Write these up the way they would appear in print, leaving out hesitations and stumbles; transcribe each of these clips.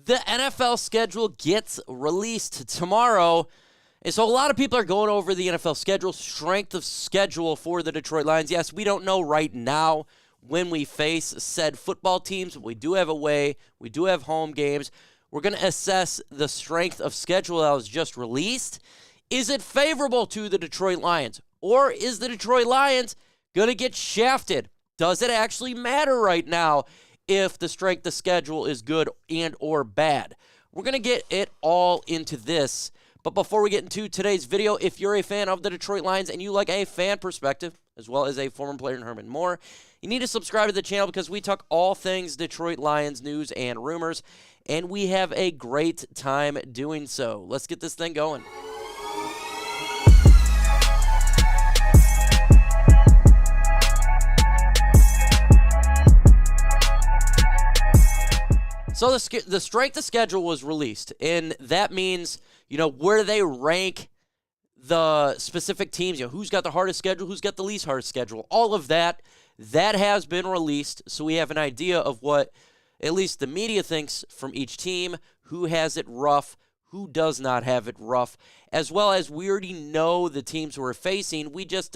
The NFL schedule gets released tomorrow. And so a lot of people are going over the NFL schedule, strength of schedule for the Detroit Lions. Yes, we don't know right now when we face said football teams. We do have away. We do have home games. We're going to assess the strength of schedule that was just released. Is it favorable to the Detroit Lions? Or is the Detroit Lions going to get shafted? Does it actually matter right now if the strength of schedule is good and or bad? We're going to get it all into this. But before we get into today's video, if you're a fan of the Detroit Lions and you like a fan perspective, as well as a former player in Herman Moore, you need to subscribe to the channel because we talk all things Detroit Lions news and rumors, and we have a great time doing so. Let's get this thing going. So the strength of schedule was released, and that means, where they rank the specific teams, who's got the hardest schedule, who's got the least hardest schedule, all of that has been released, so we have an idea of what at least the media thinks from each team, who has it rough, who does not have it rough, as well as we already know the teams we're facing, we just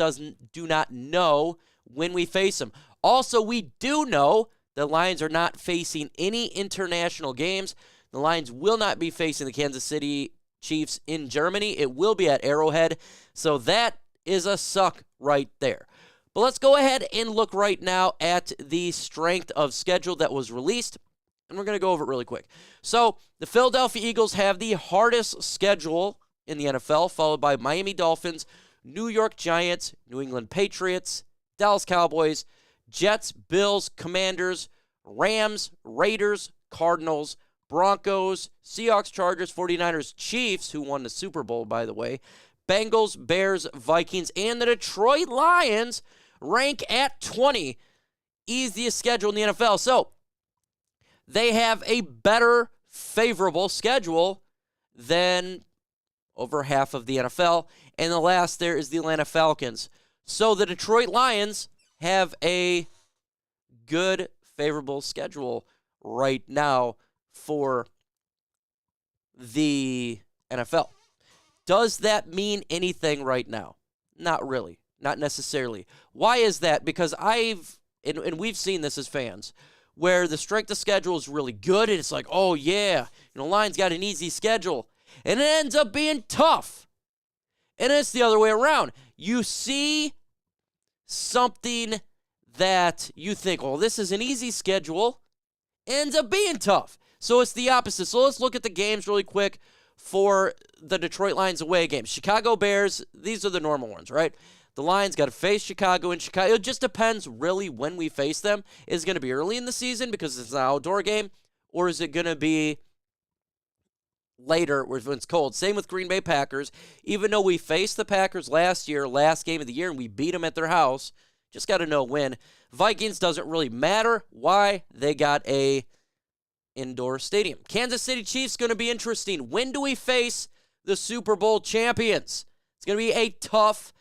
do not know when we face them. Also, we do know the Lions are not facing any international games. The Lions will not be facing the Kansas City Chiefs in Germany. It will be at Arrowhead. So that is a suck right there. But let's go ahead and look right now at the strength of schedule that was released. And we're going to go over it really quick. So the Philadelphia Eagles have the hardest schedule in the NFL, followed by Miami Dolphins, New York Giants, New England Patriots, Dallas Cowboys, Jets, Bills, Commanders, Rams, Raiders, Cardinals, Broncos, Seahawks, Chargers, 49ers, Chiefs, who won the Super Bowl, by the way, Bengals, Bears, Vikings, and the Detroit Lions rank at 20. Easiest schedule in the NFL. So they have a better, favorable schedule than over half of the NFL. And the last there is the Atlanta Falcons. So the Detroit Lions have a good, favorable schedule right now for the NFL. Does that mean anything right now? Not really. Not necessarily. Why is that? Because and we've seen this as fans, where the strength of schedule is really good, and it's like, oh yeah, Lions got an easy schedule, and it ends up being tough. And it's the other way around. You see something that you think, oh, this is an easy schedule, ends up being tough. So it's the opposite. So let's look at the games really quick for the Detroit Lions away games. Chicago Bears, these are the normal ones, right? The Lions got to face Chicago, and Chicago, it just depends really when we face them. Is it going to be early in the season because it's an outdoor game, or is it going to be later when it's cold? Same with Green Bay Packers. Even though we faced the Packers last game of the year, and we beat them at their house, just got to know when. Vikings doesn't really matter. Why? They got a indoor stadium. Kansas City Chiefs going to be interesting. When do we face the Super Bowl champions? It's going to be a tough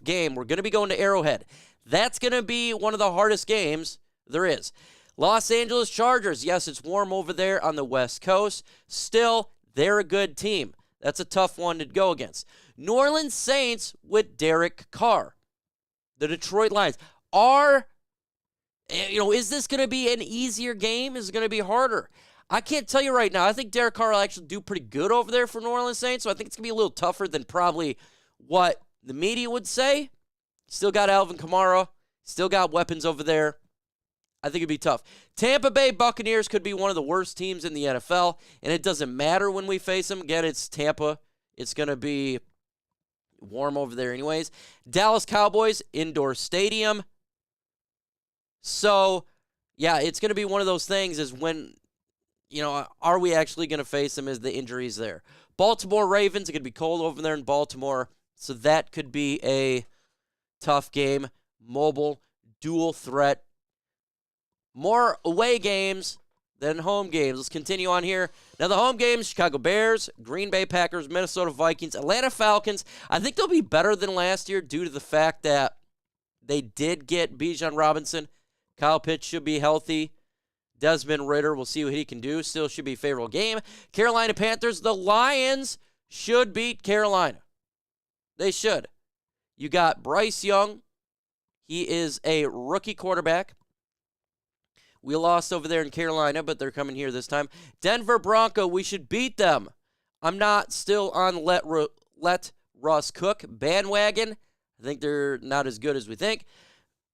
game. We're going to be going to Arrowhead. That's going to be one of the hardest games there is. Los Angeles Chargers. Yes, it's warm over there on the West Coast. Still, they're a good team. That's a tough one to go against. New Orleans Saints with Derek Carr. The Detroit Lions is this going to be an easier game? Is it going to be harder? I can't tell you right now. I think Derek Carr will actually do pretty good over there for New Orleans Saints, so I think it's going to be a little tougher than probably what the media would say. Still got Alvin Kamara. Still got weapons over there. I think it'd be tough. Tampa Bay Buccaneers could be one of the worst teams in the NFL, and it doesn't matter when we face them. Again, it's Tampa. It's going to be warm over there anyways. Dallas Cowboys, indoor stadium. So, yeah, it's going to be one of those things is when, are we actually going to face them? Is the injuries there? Baltimore Ravens, it's going to be cold over there in Baltimore, so that could be a tough game. Mobile, dual threat. More away games than home games. Let's continue on here. Now, the home games, Chicago Bears, Green Bay Packers, Minnesota Vikings, Atlanta Falcons. I think they'll be better than last year due to the fact that they did get Bijan Robinson. Kyle Pitts should be healthy. Desmond Ridder, we'll see what he can do. Still should be a favorable game. Carolina Panthers, the Lions should beat Carolina. They should. You got Bryce Young. He is a rookie quarterback. We lost over there in Carolina, but they're coming here this time. Denver Bronco, we should beat them. I'm not still on let Russ cook bandwagon. I think they're not as good as we think.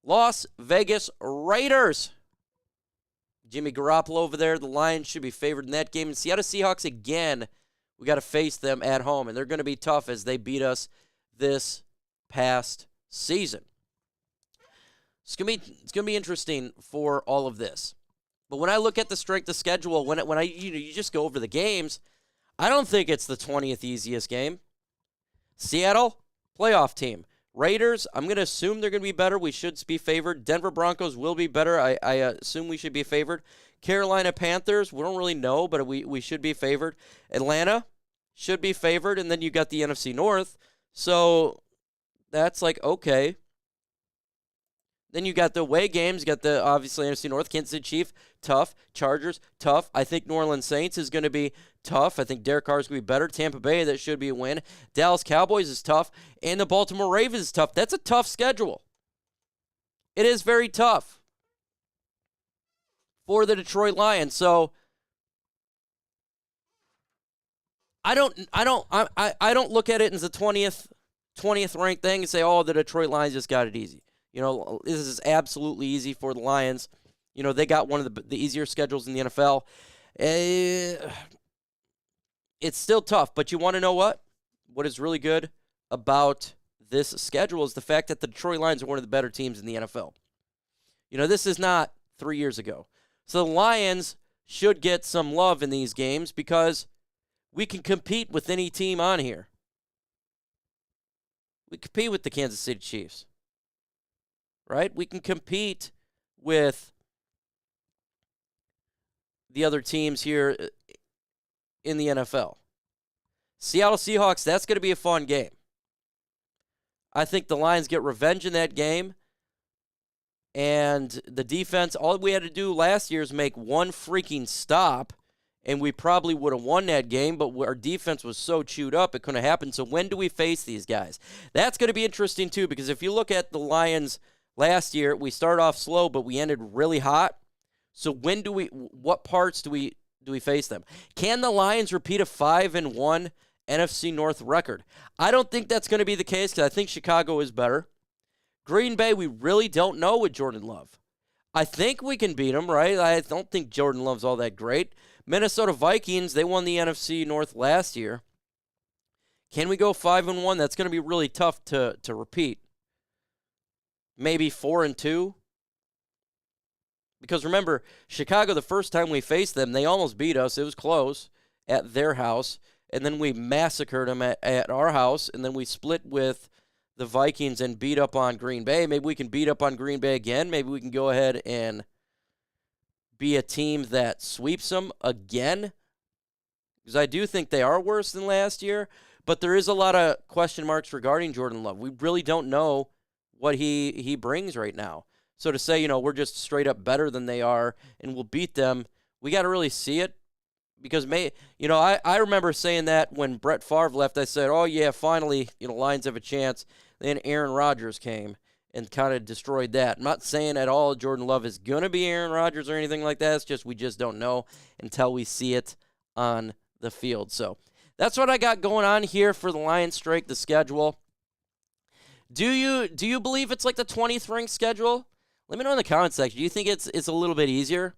Las Vegas Raiders. Jimmy Garoppolo over there. The Lions should be favored in that game. And Seattle Seahawks again. We got to face them at home, and they're going to be tough as they beat us this past season. It's gonna be interesting for all of this. But when I look at the strength of schedule, when you just go over the games, I don't think it's the 20th easiest game. Seattle, playoff team. Raiders, I'm going to assume they're going to be better. We should be favored. Denver Broncos will be better. I assume we should be favored. Carolina Panthers, we don't really know, but we should be favored. Atlanta should be favored. And then you got the NFC North. So that's like, okay. Then you got the away games. You got the, obviously, NFC North. Kansas City Chiefs, tough. Chargers, tough. I think New Orleans Saints is going to be tough. I think Derek Carr is going to be better. Tampa Bay, that should be a win. Dallas Cowboys is tough. And the Baltimore Ravens is tough. That's a tough schedule. It is very tough for the Detroit Lions. So I don't look at it as a 20th ranked thing and say, oh, the Detroit Lions just got it easy. You know, this is absolutely easy for the Lions. You know, they got one of the easier schedules in the NFL. It's still tough, but you want to know what? What is really good about this schedule is the fact that the Detroit Lions are one of the better teams in the NFL. You know, this is not 3 years ago. So the Lions should get some love in these games because we can compete with any team on here. We compete with the Kansas City Chiefs. Right? We can compete with the other teams here in the NFL. Seattle Seahawks, that's going to be a fun game. I think the Lions get revenge in that game. And the defense, all we had to do last year is make one freaking stop, and we probably would have won that game, but our defense was so chewed up it couldn't happen. So when do we face these guys? That's going to be interesting, too, because if you look at the Lions last year, we started off slow, but we ended really hot. So what parts do we face them? Can the Lions repeat a 5-1 NFC North record? I don't think that's going to be the case because I think Chicago is better. Green Bay, we really don't know with Jordan Love. I think we can beat them, right? I don't think Jordan Love's all that great. Minnesota Vikings, they won the NFC North last year. Can we go 5-1? That's going to be really tough to repeat. Maybe 4-2. Because remember, Chicago, the first time we faced them, they almost beat us. It was close at their house. And then we massacred them at our house. And then we split with the Vikings and beat up on Green Bay. Maybe we can beat up on Green Bay again. Maybe we can go ahead and be a team that sweeps them again. Because I do think they are worse than last year. But there is a lot of question marks regarding Jordan Love. We really don't know what he brings right now. So to say, we're just straight up better than they are and we'll beat them, we got to really see it. Because, I remember saying that when Brett Favre left. I said, oh, yeah, finally, Lions have a chance. Then Aaron Rodgers came and kind of destroyed that. I'm not saying at all Jordan Love is going to be Aaron Rodgers or anything like that. It's just we just don't know until we see it on the field. So that's what I got going on here for the Lions strike, the schedule. Do you believe it's like the 20th ranked schedule? Let me know in the comment section. Do you think it's a little bit easier,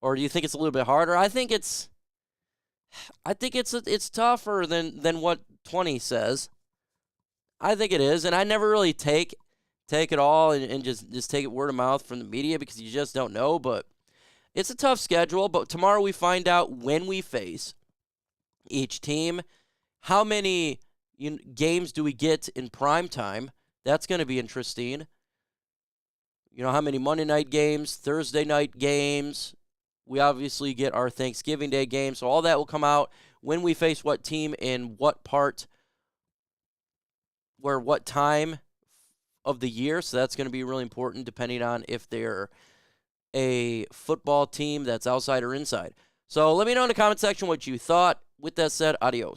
or do you think it's a little bit harder? I think it's tougher than what 20 says. I think it is, and I never really take it all and just take it word of mouth from the media because you just don't know. But it's a tough schedule. But tomorrow we find out when we face each team, how many games do we get in prime time. That's going to be interesting. How many Monday night games, Thursday night games. We obviously get our Thanksgiving Day game. So all that will come out when we face what team in what part, what time of the year. So that's going to be really important depending on if they're a football team that's outside or inside. So let me know in the comment section what you thought. With that said, adios.